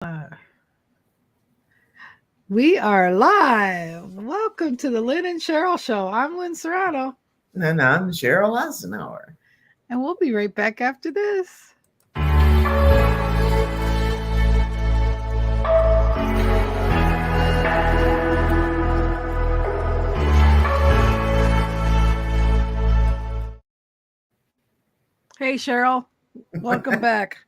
Uh, we are live. Welcome to the Lynn and Cheryl Show. I'm Lynn Serrano, And I'm Sheryl Isenhour. and we'll be right back after this. Hey, Cheryl. Welcome back.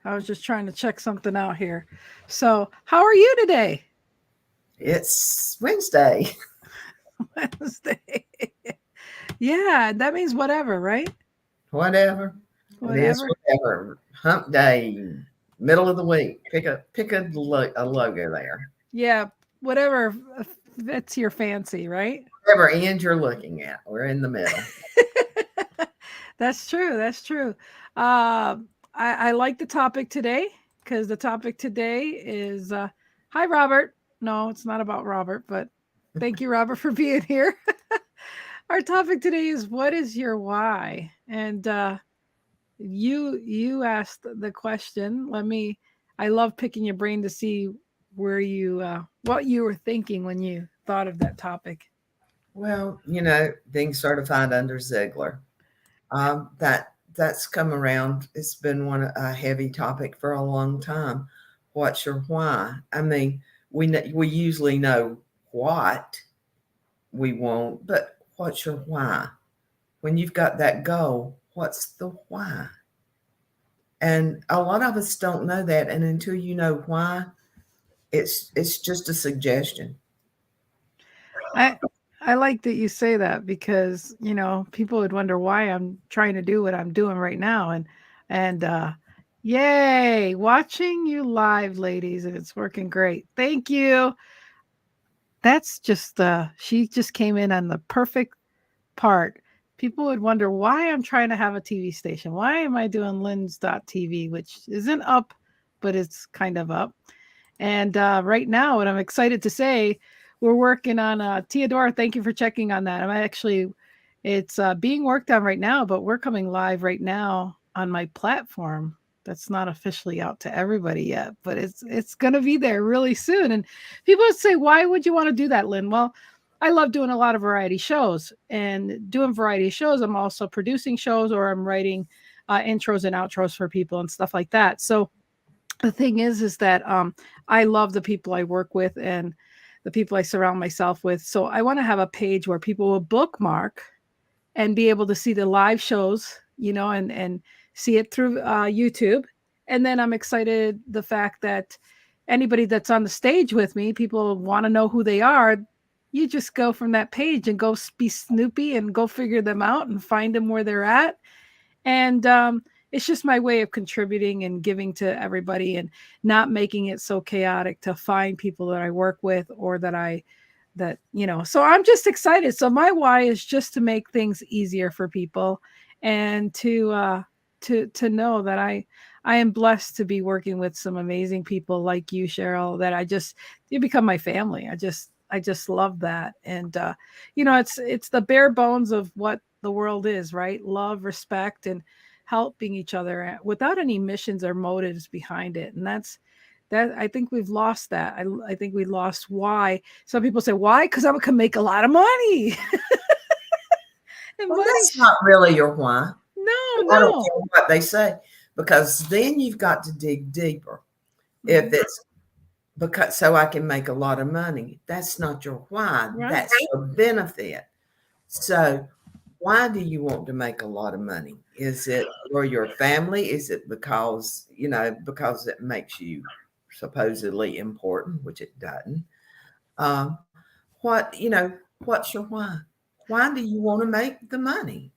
I was just trying to check something out here. So, how are you today? It's Wednesday. Wednesday. Yeah, that means whatever, right? Whatever. It is Whatever. whatever. Hump day, middle of the week. Pick a logo there. Yeah, whatever fits your fancy, right? Whatever end you're looking at. We're in the middle. That's true. That's true. Uh, I like the topic today because the topic today is hi, Robert. No, it's not about Robert, but thank you, Robert, for being here. Our topic today is what is your why? And you asked the question. I love picking your brain to see where you what you were thinking when you thought of that topic. Well, being certified under Ziegler. That's come around. It's been a heavy topic for a long time. What's your why? I mean, we usually know what we want, but what's your why? When you've got that goal, what's the why? And a lot of us don't know that, and until you know why, it's just a suggestion. I I like that you say that because, people would wonder why I'm trying to do what I'm doing right now and yay, watching you live ladies and it's working great. Thank you. That's just she just came in on the perfect part. People would wonder why I'm trying to have a TV station. Why am I doing Lynn's.tv, which isn't up, but it's kind of up. And right now, what I'm excited to say, we're working on Theodora. Thank you for checking on that. It's being worked on right now, but we're coming live right now on my platform. That's not officially out to everybody yet, but it's going to be there really soon. And people would say, why would you want to do that, Lynn? Well, I love doing a lot of variety shows, and doing variety shows. I'm also producing shows, or I'm writing intros and outros for people and stuff like that. So the thing is that I love the people I work with and the people I surround myself with. So I want to have a page where people will bookmark and be able to see the live shows, and see it through YouTube. And then I'm excited the fact that anybody that's on the stage with me, people want to know who they are. You just go from that page and go be snoopy and go figure them out and find them where they're at. And it's just my way of contributing and giving to everybody and not making it so chaotic to find people that I work with or so I'm just excited. So my why is just to make things easier for people and to know that I am blessed to be working with some amazing people like you, Cheryl, that you become my family. I just love that. And it's the bare bones of what the world is, right? Love, respect, and helping each other without any missions or motives behind it. And that I think we've lost that. I think we lost why. Some people say, why? Because I can make a lot of money. And Well, money, that's not really your why. no, I don't no. care what they say, because then you've got to dig deeper. If Mhm. it's because so I can make a lot of money, that's not your why. Right. That's your benefit. So why do you want to make a lot of money? Is it for your family? Is it because it makes you supposedly important, which it doesn't? Um, what's your why? Why do you want to make the money?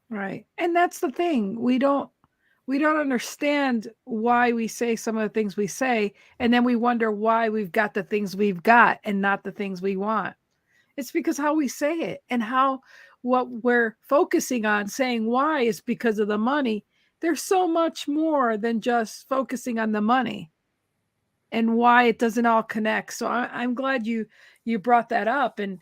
Right. And that's the thing. We don't understand why we say some of the things we say, and then we wonder why we've got the things we've got and not the things we want. It's because how we say it and how what we're focusing on saying why is because of the money. There's so much more than just focusing on the money and why it doesn't all connect. So I'm glad you brought that up, and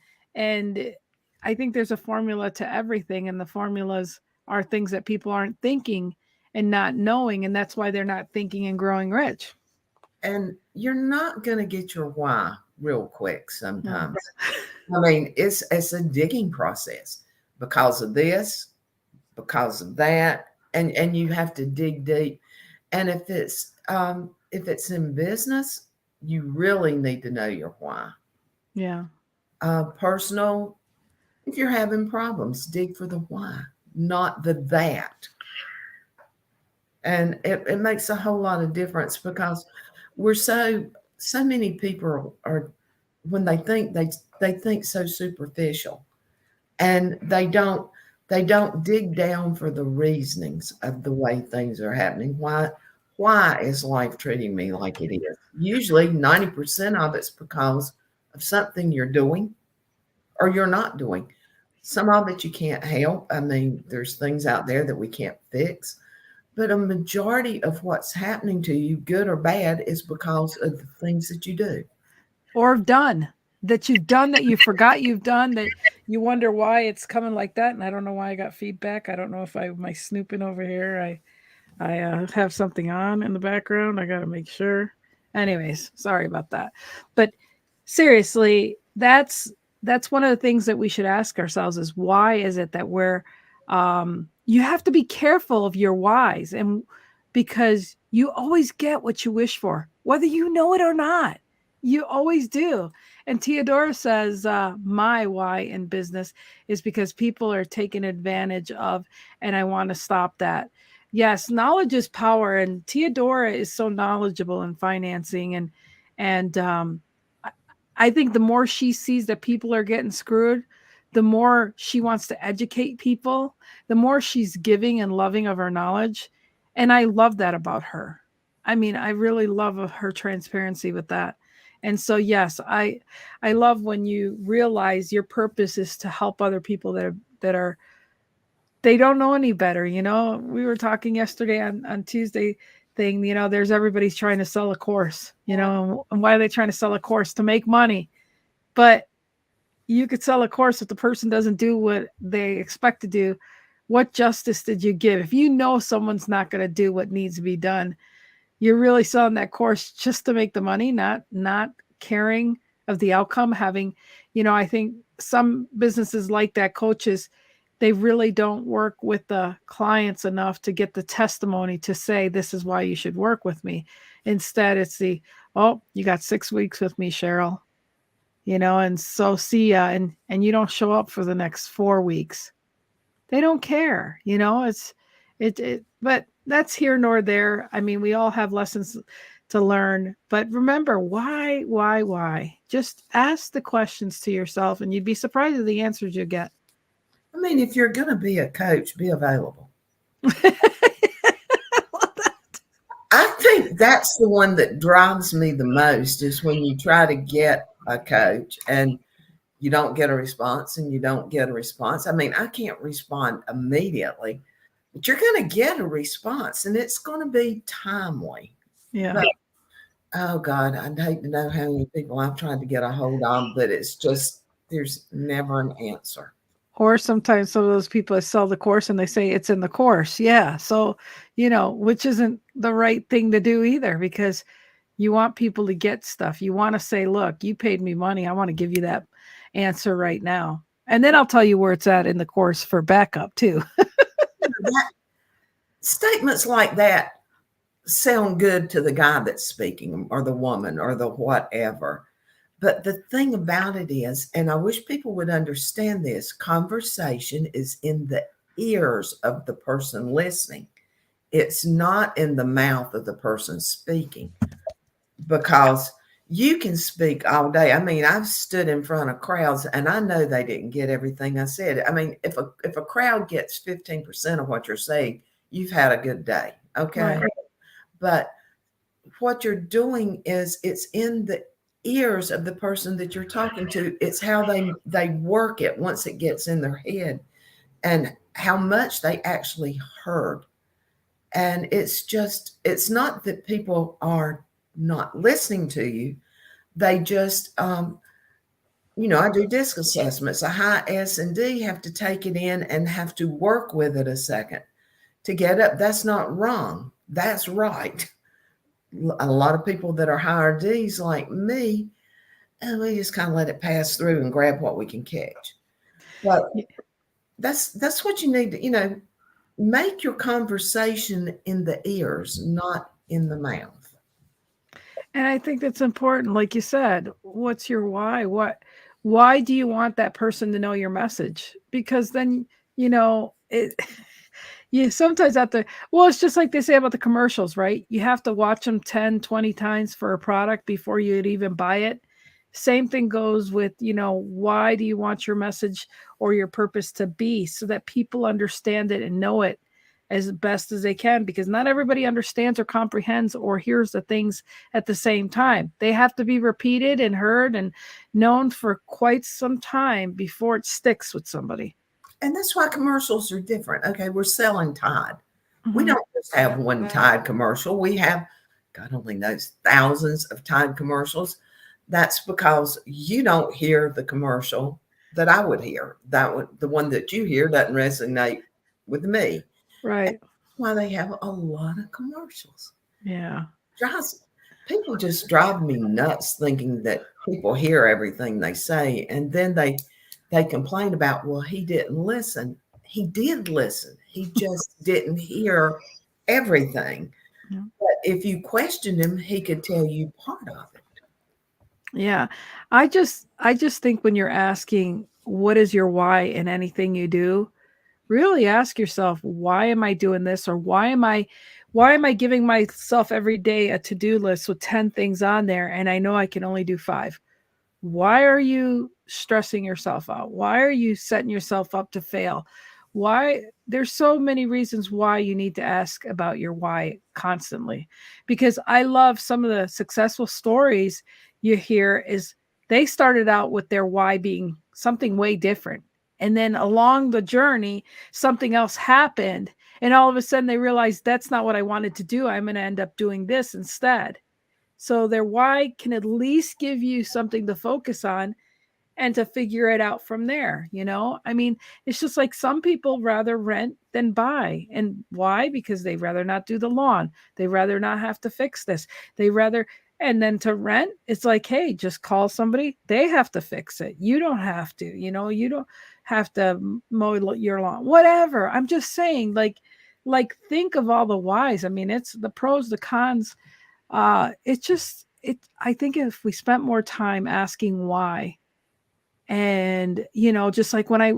I think there's a formula to everything, and the formulas are things that people aren't thinking and not knowing, and that's why they're not thinking and growing rich. And you're not going to get your why real quick No. sometimes. I mean, it's a digging process because of this, because of that, and you have to dig deep. And if it's in business, you really need to know your why. Yeah. Personal, if you're having problems, dig for the why, not the that. And it makes a whole lot of difference because we're so many people are when they think so superficial, and they don't dig down for the reasonings of the way things are happening. Why is life treating me like it is? Usually 90% of it's because of something you're doing or you're not doing. Some of it you can't help. I mean, there's things out there that we can't fix, but a majority of what's happening to you, good or bad, is because of the things that you do. Or done that you've done that you forgot you've done that you wonder why it's coming like that. And I don't know why I got feedback. I don't know if I am I snooping over here. I have something on in the background. I got to make sure. Anyways, sorry about that. But seriously, that's one of the things that we should ask ourselves is why is it that we're you have to be careful of your whys and because you always get what you wish for, whether you know it or not. You always do. And Theodora says, my why in business is because people are taking advantage of, and I want to stop that. Yes, knowledge is power, and Theodora is so knowledgeable in financing, and I I think the more she sees that people are getting screwed, the more she wants to educate people, the more she's giving and loving of her knowledge, and I love that about her. I mean, I really love her transparency with that. And so, yes, I love when you realize your purpose is to help other people that are they don't know any better. You know, we were talking yesterday on Tuesday thing, you know, there's everybody's trying to sell a course, you know, and why are they trying to sell a course? To make money. But you could sell a course if the person doesn't do what they expect to do. What justice did you give? If you know someone's not going to do what needs to be done, you're really selling that course just to make the money, not caring of the outcome. Having, you know, I think some businesses like that, coaches, they really don't work with the clients enough to get the testimony to say this is why you should work with me. Instead, it's the, oh, you got 6 weeks with me, Sheryl, you know, and so see ya, and you don't show up for the next 4 weeks. They don't care, you know. It but that's here nor there. I mean, we all have lessons to learn, but remember, why? Just ask the questions to yourself and you'd be surprised at the answers you get. I mean, if you're going to be a coach, be available. I think that's the one that drives me the most is when you try to get a coach and you don't get a response and you don't get a response. I mean, I can't respond immediately, but you're going to get a response and it's going to be timely. Yeah. But oh God, I'd hate to know how many people I've tried to get a hold of, but it's just there's never an answer. Or sometimes some of those people that sell the course and they say it's in the course. Yeah. So, you know, which isn't the right thing to do either because you want people to get stuff. You want to say, look, you paid me money. I want to give you that answer right now. And then I'll tell you where it's at in the course for backup too. That, statements like that sound good to the guy that's speaking or the woman or the whatever. But the thing about it is, and I wish people would understand this, conversation is in the ears of the person listening. It's not in the mouth of the person speaking because you can speak all day. I mean, I've stood in front of crowds and I know they didn't get everything I said. I mean, if a crowd gets 15% of what you're saying, you've had a good day. Okay. Right. But what you're doing is it's in the ears of the person that you're talking to. It's how they work it once it gets in their head and how much they actually heard. And it's not that people are not listening to you. They just you know, I do disc assessments. A high S and D have to take it in and have to work with it a second to get up. That's not wrong. That's right. A lot of people that are higher D's like me, and we just kind of let it pass through and grab what we can catch. But Y- that's what you need to, make your conversation in the ears, not in the mouth. And I think that's important. Like you said, what's your why? Why do you want that person to know your message? Because then, it you sometimes have to, well, it's just like they say about the commercials, right? You have to watch them 10, 20 times for a product before you'd even buy it. Same thing goes with, why do you want your message or your purpose to be, so that people understand it and know it as best as they can, because not everybody understands or comprehends or hears the things at the same time. They have to be repeated and heard and known for quite some time before it sticks with somebody. And that's why commercials are different. Okay, we're selling Tide. We Mhm. don't just have one Tide commercial. We have, God only knows, thousands of Tide commercials. That's because you don't hear the commercial that I would hear. The one that you hear doesn't resonate with me. Right. That's why they have a lot of commercials. Yeah. Drives People just drive me nuts thinking that people hear everything they say, and then they complain about, well, he didn't listen. He did listen. He just didn't hear everything. Yeah. But if you questioned him, he could tell you part of it. Yeah. I just think when you're asking what is your why in anything you do, really ask yourself, why am I doing this, or why am I giving myself every day a to-do list with 10 things on there and I know I can only do 5? Why are you stressing yourself out? Why are you setting yourself up to fail? Why? There's so many reasons why you need to ask about your why constantly. Because I love some of the successful stories you hear is they started out with their why being something way different. And then along the journey, something else happened. And all of a sudden they realized that's not what I wanted to do. I'm going to end up doing this instead. So their why can at least give you something to focus on and to figure it out from there. I mean, it's just like some people rather rent than buy. And why? Because they rather not do the lawn. They rather not have to fix this. They rather, and then to rent, it's like, hey, just call somebody. They have to fix it. You don't have to, you don't have to mow your lawn, whatever. I'm just saying, like think of all the whys. I mean, it's the pros, the cons. It just it I think if we spent more time asking why, and just like when I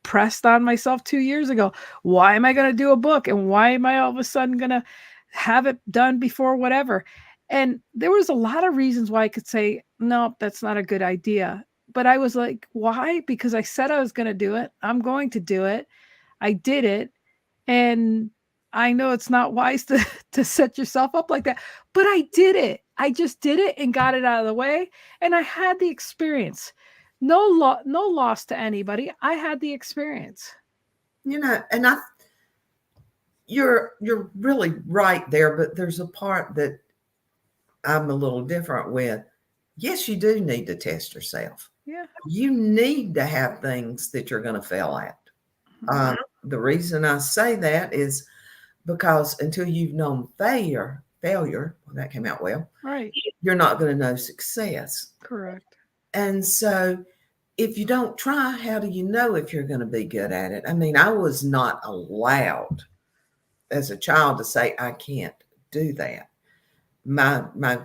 pressed on myself 2 years ago, why am I going to do a book, and why am I all of a sudden going to have it done before whatever? And there was a lot of reasons why I could say no, that's not a good idea, but I was like, why? Because I said I was going to do it. I'm going to do it. I did it. And I know it's not wise to to set yourself up like that, but I did it. I just did it and got it out of the way, and I had the experience. No loss to anybody. I had the experience. And you're really right there, but there's a part that I'm a little different with. Yes, you do need to test yourself. Yeah. You need to have things that you're going to fail at. Mhm. The reason I say that is because until you've known failure, well, that came out well, Right. you're not going to know success. Correct. And so if you don't try, how do you know if you're going to be good at it? I mean, I was not allowed as a child to say, I can't do that. My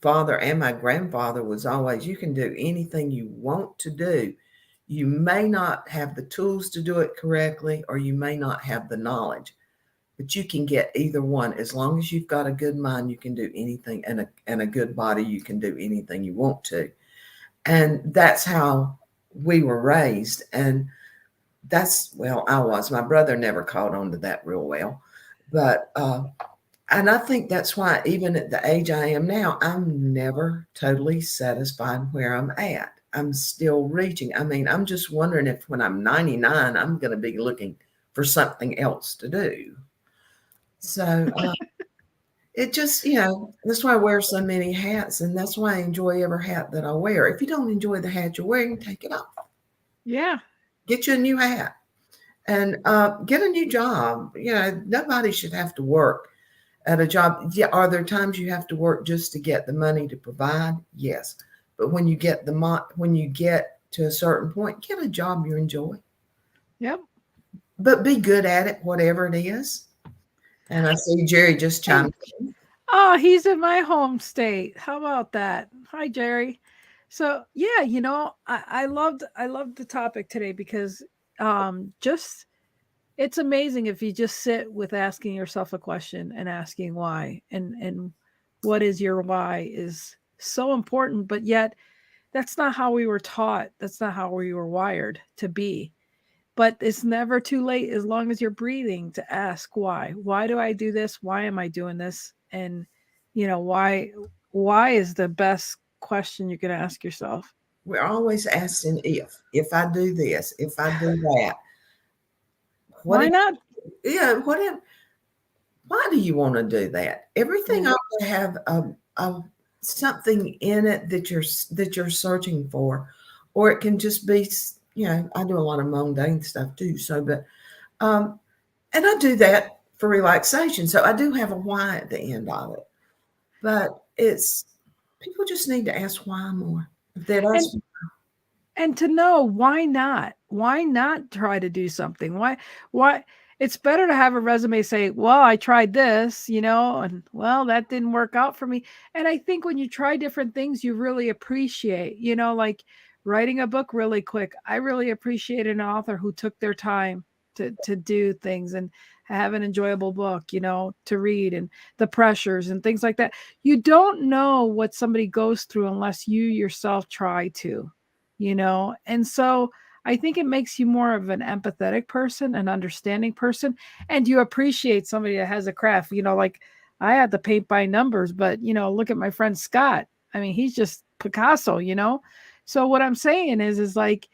father and my grandfather was always, you can do anything you want to do. You may not have the tools to do it correctly, or you may not have the knowledge, but you can get either one. As long as you've got a good mind, you can do anything, and a good body, you can do anything you want to. And that's how we were raised. And well, I was. My brother never caught on to that real well. But and I think that's why, even at the age I am now, I'm never totally satisfied where I'm at. I'm still reaching. I mean, I'm just wondering if when I'm 99, I'm going to be looking for something else to do. So it just, that's why I wear so many hats. And that's why I enjoy every hat that I wear. If you don't enjoy the hat you're wearing, take it off. Yeah. Get you a new hat and get a new job. Nobody should have to work at a job. Yeah, are there times you have to work just to get the money to provide? Yes, but when you get to a certain point, get a job you enjoy, Yep. but be good at it, whatever it is. And I see Jerry just chimed. And oh, he's in my home state. How about that? Hi, Jerry. So yeah, I loved the topic today because just it's amazing if you just sit with asking yourself a question and asking why, and what is your why is so important, but yet that's not how we were taught. That's not how we were wired to be. But it's never too late as long as you're breathing to ask why. Why do I do this? Why am I doing this? And why is the best question you can ask yourself. We're always asking if I do this, if I do that, what Why if, not? yeah, what if, why do you want to do that? Everything Yeah. ought to have a something in it that you're searching for, or it can just be, I do a lot of mundane stuff too. So, but um, and I do that for relaxation. So I do have a why at the end of it. But it's people just need to ask why more. If they'd And ask, to know why not? Why not try to do something? Why it's better to have a resume say, "Well, I tried this, and well, that didn't work out for me." And I think when you try different things, you really appreciate, like writing a book really quick. I really appreciate an author who took their time to do things and have an enjoyable book, to read, and the pressures and things like that. You don't know what somebody goes through unless you yourself try to, and so I think it makes you more of an empathetic person, an understanding person, and you appreciate somebody that has a craft. Like I had to paint by numbers, but look at my friend Scott. I mean, he's just Picasso. So what I'm saying is like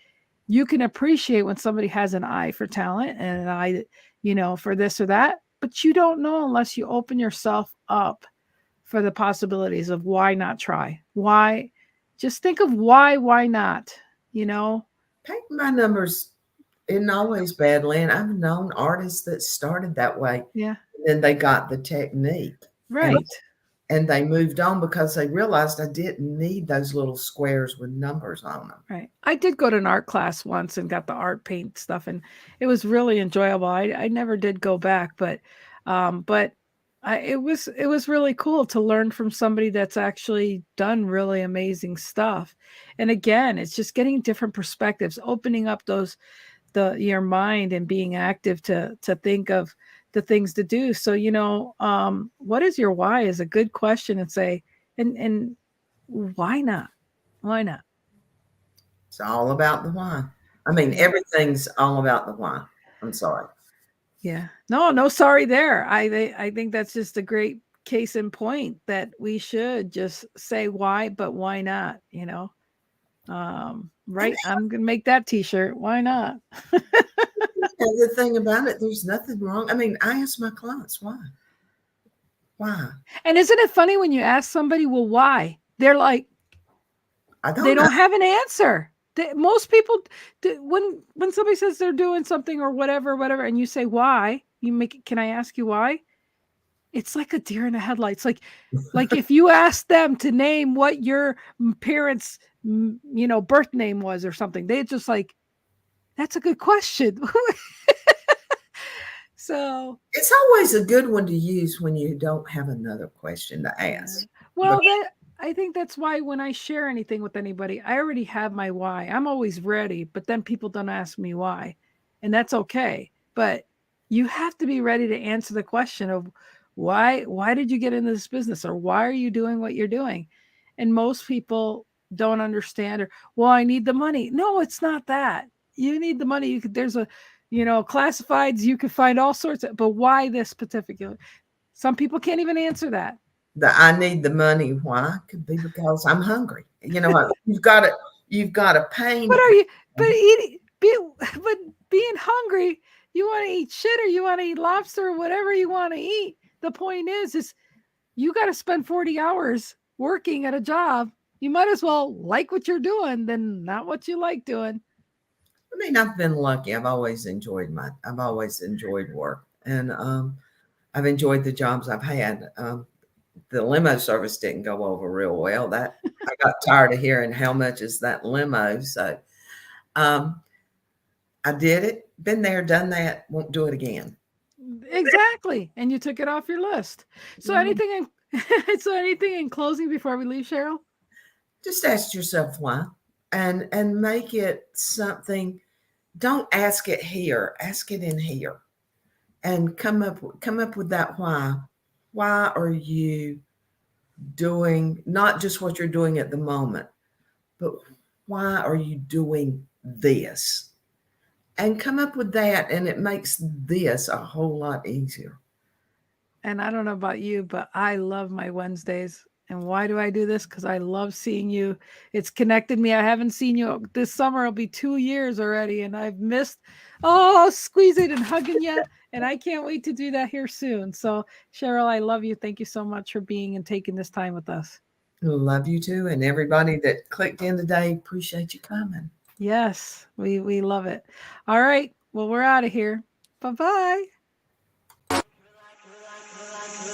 you can appreciate when somebody has an eye for talent and an eye, for this or that, but you don't know unless you open yourself up for the possibilities of why not try. Why just think of why not, you know? painting by numbers isn't always bad, Lynn. I've known artists that started that way, Yeah. and then they got the technique, and Right. and they moved on because they realized I didn't need those little squares with numbers on them. Right. I did go to an art class once and got the art paint stuff, and it was really enjoyable. I never did go back, but it was really cool to learn from somebody that's actually done really amazing stuff. And again, it's just getting different perspectives, opening up the your mind and being active to think of the things to do. So, what is your why is a good question, and say, and why not? Why not? It's all about the why. I mean, Yeah. everything's all about the why. I'm sorry. Yeah. No, no sorry there. I think that's just a great case in point that we should just say why, but why not, And right. I'm gonna make that t-shirt. Why not? the thing about it, there's nothing wrong. I mean, I ask my clients why. Why? And isn't it funny when you ask somebody, well, why? They're like, I they don't know. don't have an answer. Most people, when somebody says they're doing something or whatever, and you say why, you make it, can I ask you why? It's like a deer in the headlights. Like if you ask them to name what your parents, birth name was or something, they just like, that's a good question. So It's always a good one to use when you don't have another question to yeah. ask. But Well, I think that's why when I share anything with anybody, I already have my why. I'm always ready, but then people don't ask me why. And that's okay. But you have to be ready to answer the question of why did you get into this business, or why are you doing what you're doing? And most people don't understand, or well, I need the money. No, it's not that. You need the money. There's a classifieds, you can find all sorts of, but why this particular? Some people can't even answer that. the I need the money. Why? Could be because I'm hungry. You've got a pain But are you? But point. eating, but being hungry, you want to eat shit or you want to eat lobster or whatever you want to eat. The point is you got to spend 40 hours working at a job. You might as well like what you're doing than not what you like doing. I mean, I've been lucky. I've always enjoyed work, and I've enjoyed the jobs I've had. The limo service didn't go over real well. That I got tired of hearing how much is that limo. So um, I did it. Been there, done that. Won't do it again. Exactly. And you took it off your list. So Mhm. anything so anything in closing before we leave, Cheryl? Just ask yourself why, and make it something. Don't ask it here. Ask it in here, and come up with that why. Why are you doing not just what you're doing at the moment, but why are you doing this? And come up with that, and it makes this a whole lot easier. And I don't know about you, but I love my Wednesdays. And why do I do this? Because I love seeing you. It's connected me. I haven't seen you this summer. It'll be 2 years already, and I've missed squeezing and hugging you. And I can't wait to do that here soon. So, Cheryl, I love you. Thank you so much for being and taking this time with us. Love you too, and everybody that clicked in today. Appreciate you coming. Yes, we love it. All right. Well, we're out of here. Bye bye.